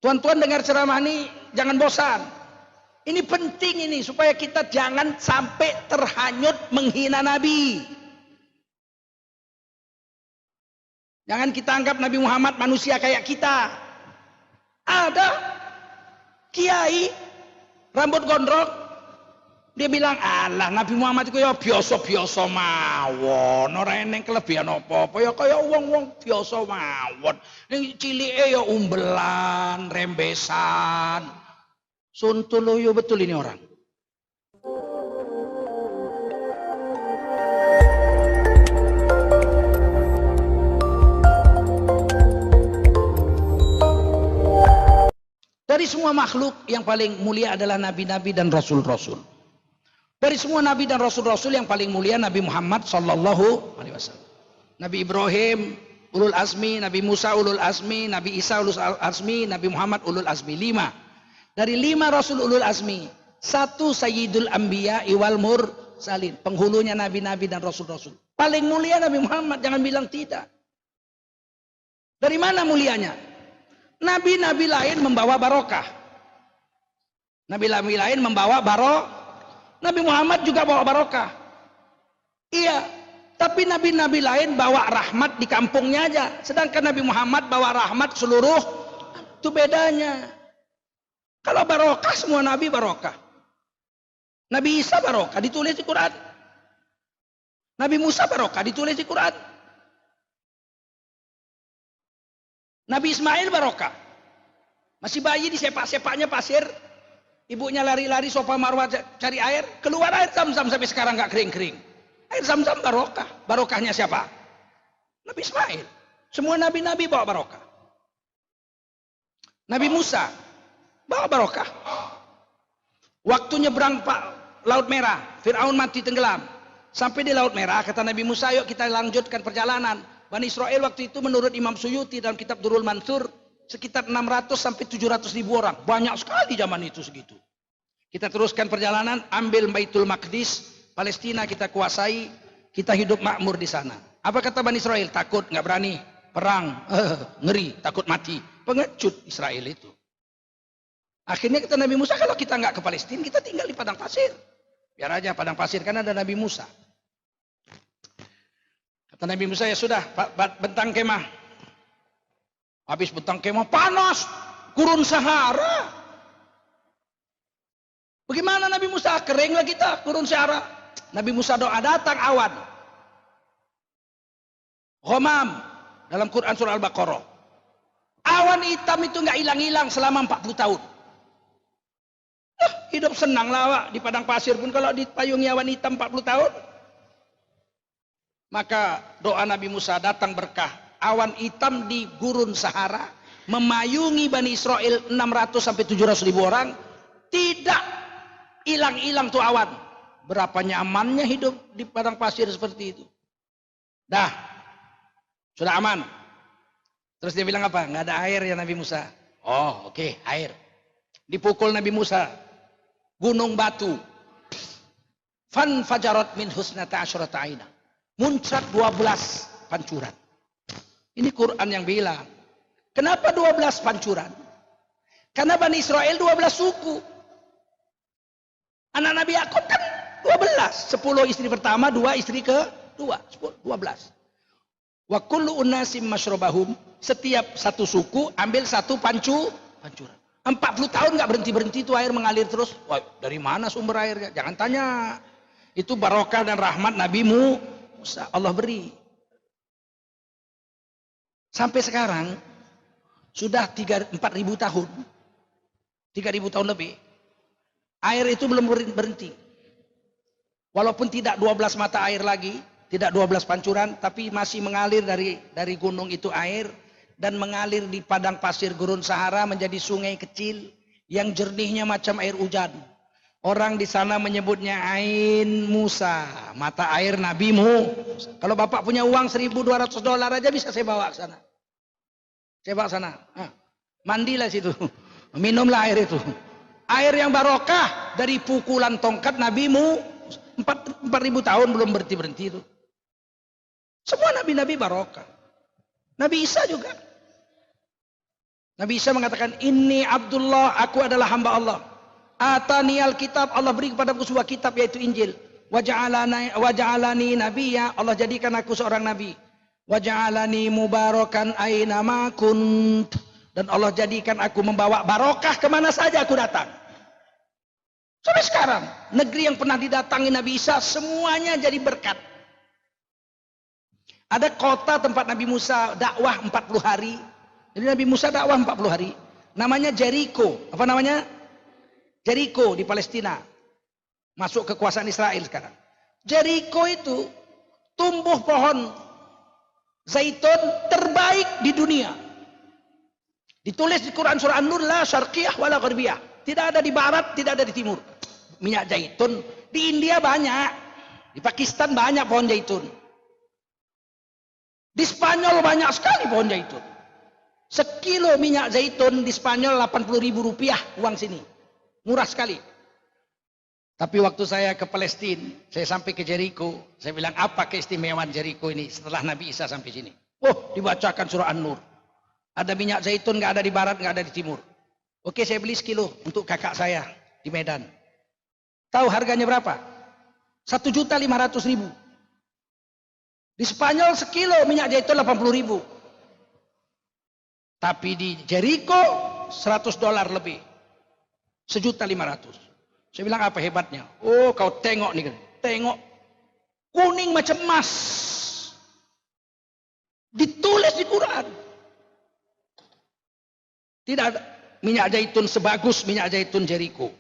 Tuan-tuan dengar ceramah ini jangan bosan. Ini penting ini supaya kita jangan sampai terhanyut menghina Nabi. Jangan kita anggap Nabi Muhammad manusia kayak kita. Ada kiai rambut gondrong, dia bilang, alah Nabi Muhammad itu ya biasa-biasa mawon, ora eneng kelebihan apa-apa, ya kaya wong-wong biasa mawon. Ning cilike ya umbelan, rembesan. Sontoloyo betul ini orang. Dari semua makhluk yang paling mulia adalah nabi-nabi dan rasul-rasul. Dari semua nabi dan rasul-rasul yang paling mulia Nabi Muhammad sallallahu alaihi wasallam. Nabi Ibrahim ulul azmi, Nabi Musa ulul azmi, Nabi Isa ulul azmi, Nabi Muhammad ulul azmi. 5. Dari 5 rasul ulul azmi, 1 sayyidul anbiya wal mursalin, penghulunya nabi-nabi dan rasul-rasul. Paling mulia Nabi Muhammad, jangan bilang tidak. Dari mana mulianya? Nabi-nabi lain membawa barokah. Nabi-nabi lain membawa barokah. Nabi Muhammad juga bawa barokah. Iya, tapi nabi-nabi lain bawa rahmat di kampungnya aja. Sedangkan Nabi Muhammad bawa rahmat seluruh. Itu bedanya. Kalau barokah semua nabi barokah. Nabi Isa barokah ditulis di Quran. Nabi Musa barokah ditulis di Quran. Nabi Ismail barokah. Masih bayi di sepak-sepaknya pasir. Ibunya lari-lari sofa marwah cari air. Keluar air Zam-Zam sampai sekarang nggak kering-kering. Air Zam-Zam barokah. Barokahnya siapa? Nabi Ismail. Semua nabi-nabi bawa barokah. Nabi Musa bawa barokah. Waktu nyebrang Laut Merah, Fir'aun mati tenggelam. Sampai di Laut Merah, kata Nabi Musa, yuk kita lanjutkan perjalanan. Bani Israel waktu itu menurut Imam Suyuti dalam kitab Durrul Mansur, sekitar 600 sampai 700 ribu orang. Banyak sekali zaman itu segitu. Kita teruskan perjalanan, ambil Baitul Maqdis, Palestina kita kuasai, kita hidup makmur di sana. Apa kata Bani Israel? Takut, nggak berani, perang, ngeri, takut mati. Pengecut Israel itu. Akhirnya kata Nabi Musa, kalau kita nggak ke Palestina, kita tinggal di padang pasir. Biar aja padang pasir, kan ada Nabi Musa. Kata Nabi Musa, ya sudah, bentang kemah. Habis bentang kemah, panas, gurun Sahara. Bagaimana Nabi Musa? Kering lah kita, gurun Sahara. Nabi Musa doa, datang awan. Ghamam, dalam Quran surah Al-Baqarah. Awan hitam itu nggak hilang-hilang selama 40 tahun. Hidup senang lah di padang pasir pun kalau dipayungi awan hitam 40 tahun. Maka doa Nabi Musa, datang berkah. Awan hitam di gurun Sahara memayungi Bani Israel 600 sampai 700 ribu orang. Tidak hilang-hilang tuh awan. Berapa nyamannya hidup di padang pasir seperti itu. Dah, sudah aman. Terus dia bilang apa? Nggak ada air ya Nabi Musa. Oh oke, air. Dipukul Nabi Musa. Gunung batu. Fan fajarat min husnata asyrata aina. Muncrat 12 pancuran. Ini Quran yang bilang. Kenapa 12 pancuran? Karena Bani Israel 12 suku. Anak Nabi Yakub kan 12. 10 istri pertama, 2 istri kedua. 12. Wa kullu unasim masyrabahum. Setiap satu suku ambil satu pancuran. 40 tahun nggak berhenti-berhenti itu air mengalir terus. Wah, dari mana sumber airnya? Jangan tanya. Itu barokah dan rahmat Nabi Musa. Allah beri. Sampai sekarang sudah 4.000 tahun. 3.000 tahun lebih. Air itu belum berhenti. Walaupun tidak 12 mata air lagi, tidak 12 pancuran, tapi masih mengalir dari gunung itu air. Dan mengalir di padang pasir gurun Sahara menjadi sungai kecil yang jernihnya macam air hujan. Orang di sana menyebutnya Ain Musa, mata air Nabi Musa. Kalau Bapak punya uang $1.200 aja bisa saya bawa ke sana. Saya bawa ke sana. Mandilah situ. Minumlah air itu. Air yang barokah dari pukulan tongkat Nabi Musa. 4.000 tahun belum berhenti-berhenti itu. Semua nabi-nabi barokah. Nabi Isa juga. Nabi Isa mengatakan, "Inni Abdullah, aku adalah hamba Allah. Atani al-kitab, Allah beri kepadaku sebuah kitab yaitu Injil. Wa ja'alani nabiyya, Allah jadikan aku seorang nabi. Wa ja'alani mubarakan aina ma kunt, dan Allah jadikan aku membawa barokah kemana saja aku datang." Sampai sekarang, negeri yang pernah didatangi Nabi Isa semuanya jadi berkat. Ada kota tempat Nabi Musa dakwah 40 hari. Jadi Nabi Musa dakwah 40 hari. Namanya Jericho. Apa namanya? Jericho di Palestina. Masuk kekuasaan Israel sekarang. Jericho itu tumbuh pohon zaitun terbaik di dunia. Ditulis di Quran surah An-Nur, la syarqiyah wala gharbiyah. Tidak ada di barat, tidak ada di timur. Minyak zaitun. Di India banyak. Di Pakistan banyak pohon zaitun. Di Spanyol banyak sekali pohon zaitun. Sekilo minyak zaitun di Spanyol 80.000 rupiah uang sini. Murah sekali. Tapi waktu saya ke Palestina, saya sampai ke Jericho, saya bilang, apa keistimewaan Jericho ini setelah Nabi Isa sampai sini? Oh, dibacakan surah An-Nur. Ada minyak zaitun nggak ada di barat, nggak ada di timur. Oke, saya beli sekilo untuk kakak saya di Medan. Tahu harganya berapa? 1.500.000. Di Spanyol sekilo minyak zaitun 80.000. Tapi di Jericho $100 lebih. 1.500.000. Saya bilang, apa hebatnya? Oh, kau tengok nih. Tengok. Kuning macam emas. Ditulis di Quran. Tidak ada minyak zaitun sebagus minyak zaitun Jericho.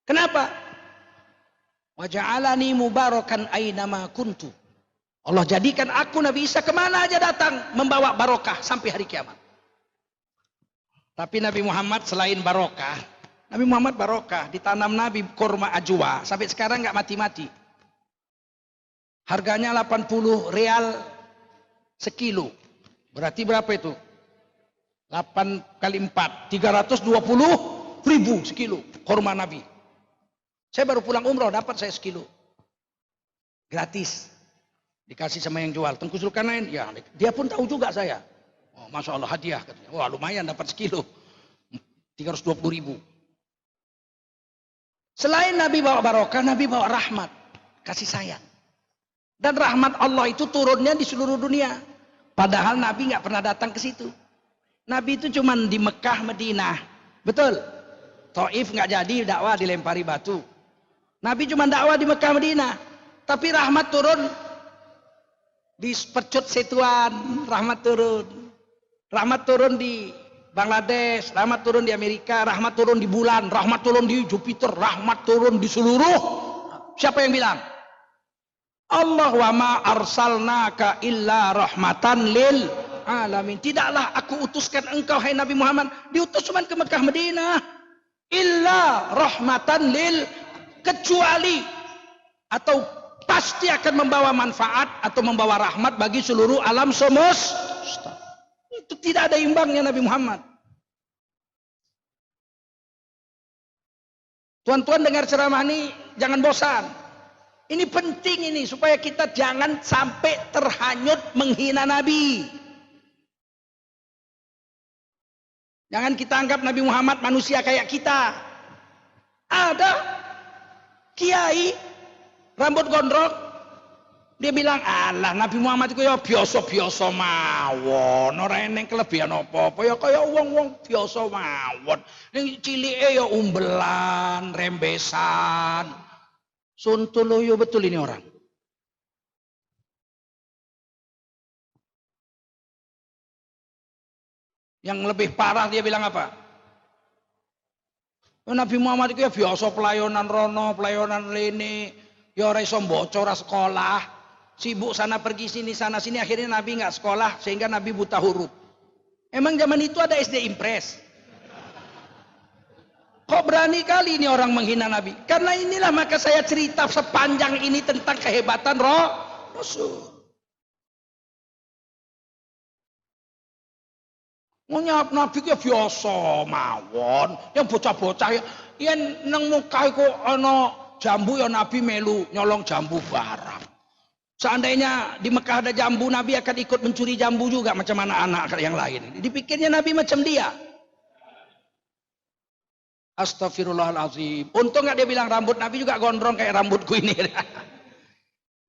Kenapa? Wa ja'alani mubarakan aina ma kuntu. Allah jadikan aku Nabi Isa kemana aja datang membawa barokah sampai hari kiamat. Tapi Nabi Muhammad selain barokah, Nabi Muhammad barokah, ditanam Nabi kurma ajwa, sampai sekarang nggak mati-mati. Harganya 80 real sekilo. Berarti berapa itu? 8 kali 4, 320.000 sekilo kurma Nabi. Saya baru pulang umroh, dapat saya sekilo. Gratis. Dikasih sama yang jual. Tengku Zulkarnain, ya, dia pun tahu juga saya. Oh, Masya Allah, hadiah katanya. Wah, lumayan dapat sekilo. 320.000. Selain Nabi bawa barokah, Nabi bawa rahmat, kasih sayang. Dan rahmat Allah itu turunnya di seluruh dunia. Padahal Nabi nggak pernah datang ke situ. Nabi itu cuma di Mekah, Madinah. Betul? Taif nggak jadi dakwah, dilempari batu. Nabi cuma dakwah di Mekah, Madinah. Tapi rahmat turun di Percut Setuan, rahmat turun. Rahmat turun di Bangladesh, rahmat turun di Amerika, rahmat turun di bulan, rahmat turun di Jupiter, rahmat turun di seluruh. Siapa yang bilang? Allah wa ma arsalnaka illa rahmatan lil alamin. Tidaklah aku utuskan engkau hai Nabi Muhammad, diutus cuma ke Mekah Madinah. Illa rahmatan lil, kecuali atau pasti akan membawa manfaat atau membawa rahmat bagi seluruh alam semesta. Itu tidak ada imbangnya Nabi Muhammad. Tuan-tuan dengar ceramah ini jangan bosan. Ini penting ini supaya kita jangan sampai terhanyut menghina Nabi. Jangan kita anggap Nabi Muhammad manusia kayak kita. Ada kiai rambut gondrong, dia bilang, alah Nabi Muhammad itu ya biasa-biasa mawon, ora eneng kelebihan apa-apa, ya kaya wong-wong biasa mawon. Ning cilike ya umbelan, rembesan. Sontoloyo betul ini orang. Yang lebih parah dia bilang apa? Nabi Muhammad itu ya biasa pelayanan rono, pelayanan lene, ya ora iso mbaca, ora sekolah, sibuk sana pergi sini sana sini, akhirnya Nabi nggak sekolah sehingga Nabi buta huruf. Emang zaman itu ada SD Impres? Kok berani kali ini orang menghina Nabi? Karena inilah maka saya cerita sepanjang ini tentang kehebatan Rasul. Nyap Nabi ya biasa mawon, yang bocah-bocah ya nang muka iku ana jambu ya Nabi melu nyolong jambu barang. Seandainya di Mekah ada jambu, Nabi akan ikut mencuri jambu juga macam anak-anak yang lain. Dipikirnya Nabi macam dia. Astagfirullahaladzim. Untung nggak dia bilang rambut Nabi juga gondrong kayak rambutku ini.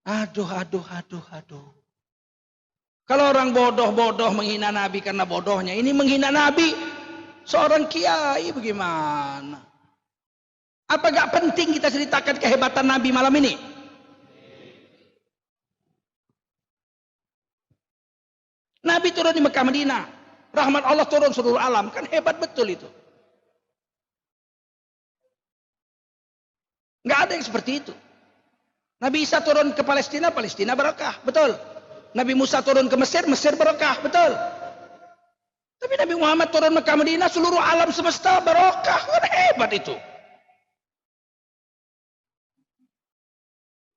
Aduh. Kalau orang bodoh-bodoh menghina Nabi karena bodohnya, ini menghina Nabi seorang kiai bagaimana? Apa gak penting kita ceritakan kehebatan Nabi malam ini? Nabi turun di Mekah Madinah, rahmat Allah turun seluruh alam, kan hebat betul itu. Nggak ada yang seperti itu. Nabi Isa turun ke Palestina, Palestina berkah, betul. Nabi Musa turun ke Mesir, Mesir berkah, betul. Tapi Nabi Muhammad turun Mekah Madinah, seluruh alam semesta berkah, kan hebat itu.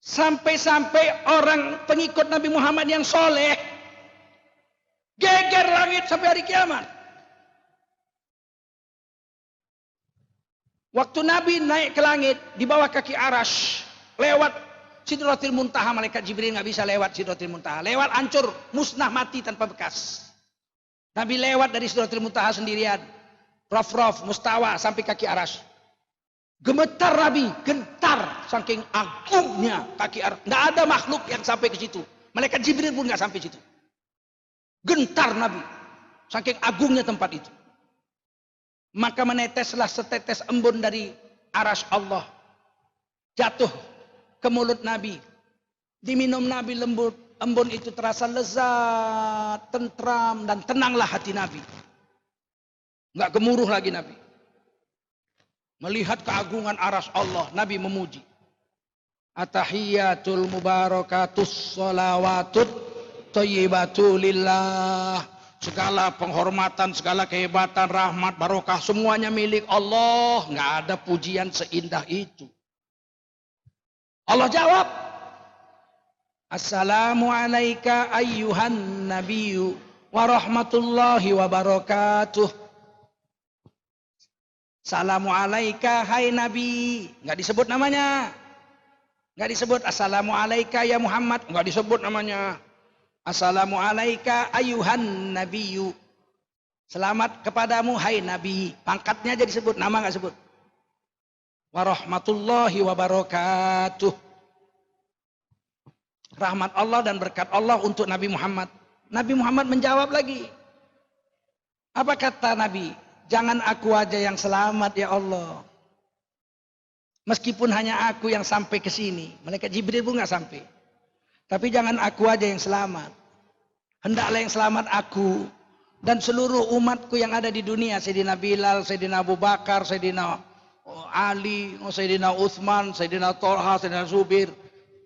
Sampai-sampai orang pengikut Nabi Muhammad yang soleh geger langit sampai hari kiamat. Waktu Nabi naik ke langit di bawah kaki Arash, lewat Sidratil Muntaha, malaikat Jibril nggak bisa lewat Sidratil Muntaha, lewat hancur, musnah, mati tanpa bekas. Nabi lewat dari Sidratil Muntaha sendirian, Raf, Mustawa sampai kaki Arash. Gemetar Nabi, gentar saking agungnya kaki Arash. Nggak ada makhluk yang sampai ke situ. Malaikat Jibril pun nggak sampai situ. Gentar Nabi, saking agungnya tempat itu. Maka meneteslah setetes embun dari Arash Allah, jatuh ke mulut Nabi. Diminum Nabi lembut, embun itu terasa lezat, tentram dan tenanglah hati Nabi. Nggak gemuruh lagi Nabi. Melihat keagungan Arash Allah, Nabi memuji. Atahiyatul mubarakatus sholawatut thayyibatu lillah. Segala penghormatan, segala kehebatan, rahmat, barokah, semuanya milik Allah. Nggak ada pujian seindah itu. Allah jawab, Assalamu alayka ayyuhan nabiyyu wa rahmatullahi wa barakatuh. Assalamu alayka hai Nabi. Nggak disebut namanya. Nggak disebut Assalamu alayka ya Muhammad. Nggak disebut namanya. Assalamu alayka ayyuhan nabiyyu. Selamat kepadamu hai Nabi. Pangkatnya aja disebut, nama nggak sebut. Warahmatullahi wabarakatuh. Rahmat Allah dan berkat Allah untuk Nabi Muhammad. Nabi Muhammad menjawab lagi. Apa kata Nabi? Jangan aku aja yang selamat ya Allah. Meskipun hanya aku yang sampai ke sini. Malaikat Jibril pun nggak sampai. Tapi jangan aku aja yang selamat. Hendaklah yang selamat aku dan seluruh umatku yang ada di dunia. Sayyidina Bilal, Sayyidina Abu Bakar, Sayyidina Ali, Sayyidina Uthman, Sayyidina Tolha, Sayyidina Zubir.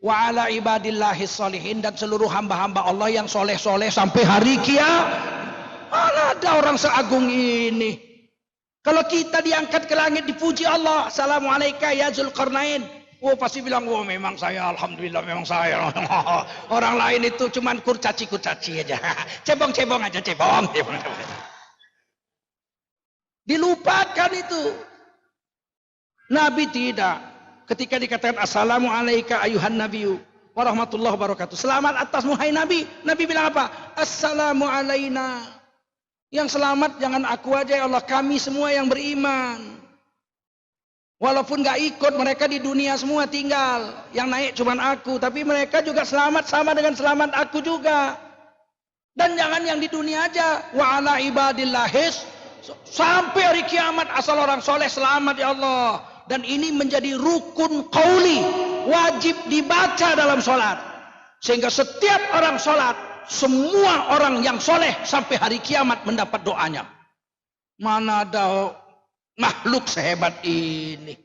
Wa ala ibadillahis sholihin, dan seluruh hamba-hamba Allah yang soleh-soleh sampai hari kiamat. Mana ada orang seagung ini. Kalau kita diangkat ke langit dipuji Allah. Assalamualaikum ya Zulkarnain. Oh pasti bilang, oh memang saya, alhamdulillah memang saya. Orang lain itu cuman kurcaci aja. Cebong aja, cebong. Dilupakan itu. Nabi tidak. Ketika dikatakan Assalamualaikum ayuhan nabiyyu warahmatullahi wabarakatuh. Selamat atasmu hai Nabi. Nabi bilang apa? Assalamu alaina. Yang selamat jangan aku aja ya Allah, kami semua yang beriman. Walaupun gak ikut, mereka di dunia semua tinggal. Yang naik cuman aku. Tapi mereka juga selamat sama dengan selamat aku juga. Dan jangan yang di dunia aja. Wa ala ibadillahis. Sampai hari kiamat asal orang soleh selamat ya Allah. Dan ini menjadi rukun qauli. Wajib dibaca dalam sholat. Sehingga setiap orang sholat. Semua orang yang soleh sampai hari kiamat mendapat doanya. Mana ada makhluk sehebat ini.